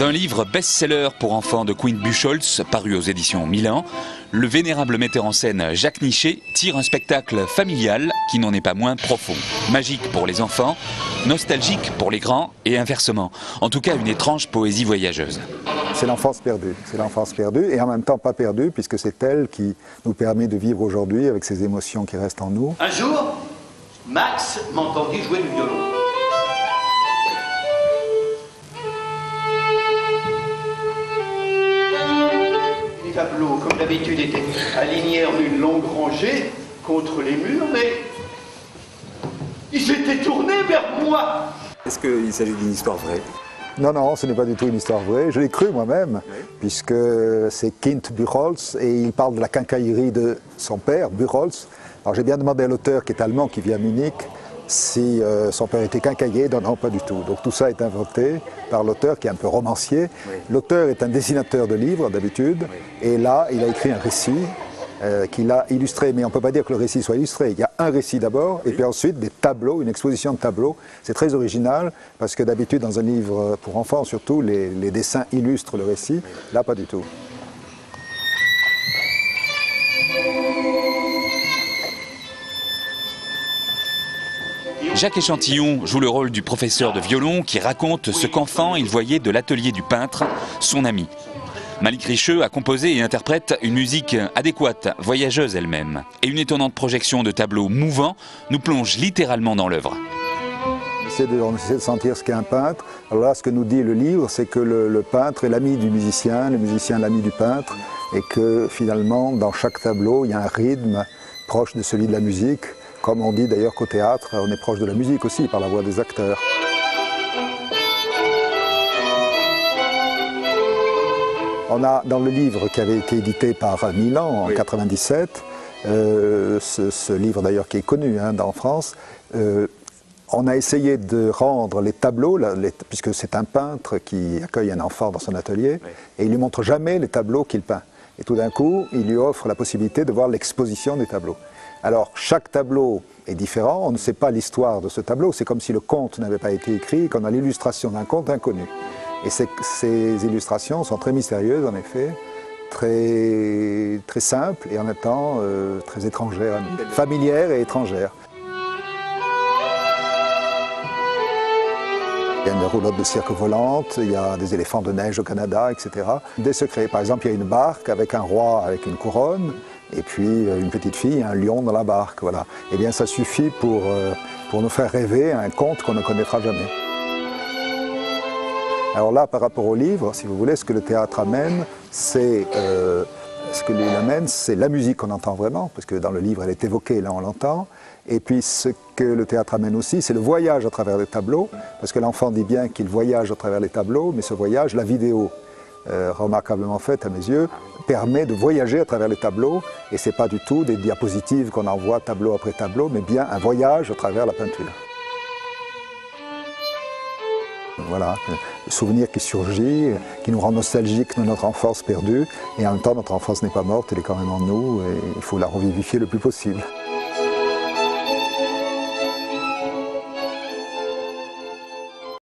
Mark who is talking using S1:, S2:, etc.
S1: D'un livre best-seller pour enfants de Quinn Buchholz, paru aux éditions Milan, le vénérable metteur en scène Jacques Nichet tire un spectacle familial qui n'en est pas moins profond. Magique pour les enfants, nostalgique pour les grands et inversement. En tout cas, une étrange poésie voyageuse.
S2: C'est l'enfance perdue et en même temps pas perdue puisque c'est elle qui nous permet de vivre aujourd'hui avec ces émotions qui restent en nous.
S3: Un jour, Max m'entendit jouer du violon. Les tableaux, comme d'habitude, étaient alignés en une longue rangée contre les murs, mais il s'était tourné vers moi.
S4: Est-ce qu'il s'agit d'une histoire vraie?
S2: Non, non, ce n'est pas du tout une histoire vraie. Je l'ai cru moi-même, puisque c'est Quinn Buchholz et il parle de la quincaillerie de son père, Buchholz. Alors j'ai bien demandé à l'auteur, qui est allemand, qui vit à Munich, si son père était quincaillier. Non, non, pas du tout. Donc tout ça est inventé par l'auteur, qui est un peu romancier. L'auteur est un dessinateur de livres, d'habitude, et là, il a écrit un récit qu'il a illustré, mais on ne peut pas dire que le récit soit illustré. Il y a un récit d'abord, et puis ensuite des tableaux, une exposition de tableaux. C'est très original, parce que d'habitude, dans un livre pour enfants, surtout, les dessins illustrent le récit. Là, pas du tout.
S1: Jacques Échantillon joue le rôle du professeur de violon qui raconte ce qu'enfant il voyait de l'atelier du peintre, son ami. Malik Richeux a composé et interprète une musique adéquate, voyageuse elle-même. Et une étonnante projection de tableaux mouvants nous plonge littéralement dans l'œuvre.
S2: On essaie de sentir ce qu'est un peintre. Alors là, ce que nous dit le livre, c'est que le peintre est l'ami du musicien, le musicien l'ami du peintre, et que finalement, dans chaque tableau, il y a un rythme proche de celui de la musique. Comme on dit d'ailleurs qu'au théâtre, on est proche de la musique aussi, par la voix des acteurs. On a dans le livre qui avait été édité par Milan en 1997, ce livre d'ailleurs qui est connu en France, on a essayé de rendre les tableaux, puisque c'est un peintre qui accueille un enfant dans son atelier, et il ne lui montre jamais les tableaux qu'il peint. Et tout d'un coup, il lui offre la possibilité de voir l'exposition des tableaux. Alors, chaque tableau est différent, on ne sait pas l'histoire de ce tableau, c'est comme si le conte n'avait pas été écrit, qu'on a l'illustration d'un conte inconnu. Et ces illustrations sont très mystérieuses, en effet, très simples et en même temps très étrangères, familières et étrangères. Il y a une roulotte de cirque volante, il y a des éléphants de neige au Canada, etc. Des secrets, par exemple, il y a une barque avec un roi avec une couronne, et puis une petite fille, un lion dans la barque, voilà. Eh bien, ça suffit pour nous faire rêver à un conte qu'on ne connaîtra jamais. Alors là, par rapport au livre, si vous voulez, ce que le théâtre amène, c'est la musique qu'on entend vraiment, parce que dans le livre, elle est évoquée, là on l'entend. Et puis ce que le théâtre amène aussi, c'est le voyage à travers les tableaux, parce que l'enfant dit bien qu'il voyage à travers les tableaux, mais ce voyage, la vidéo, remarquablement faite à mes yeux, permet de voyager à travers les tableaux, et ce n'est pas du tout des diapositives qu'on envoie tableau après tableau, mais bien un voyage à travers la peinture. Voilà, le souvenir qui surgit, qui nous rend nostalgiques de notre enfance perdue, et en même temps notre enfance n'est pas morte, elle est quand même en nous, et il faut la revivifier le plus possible.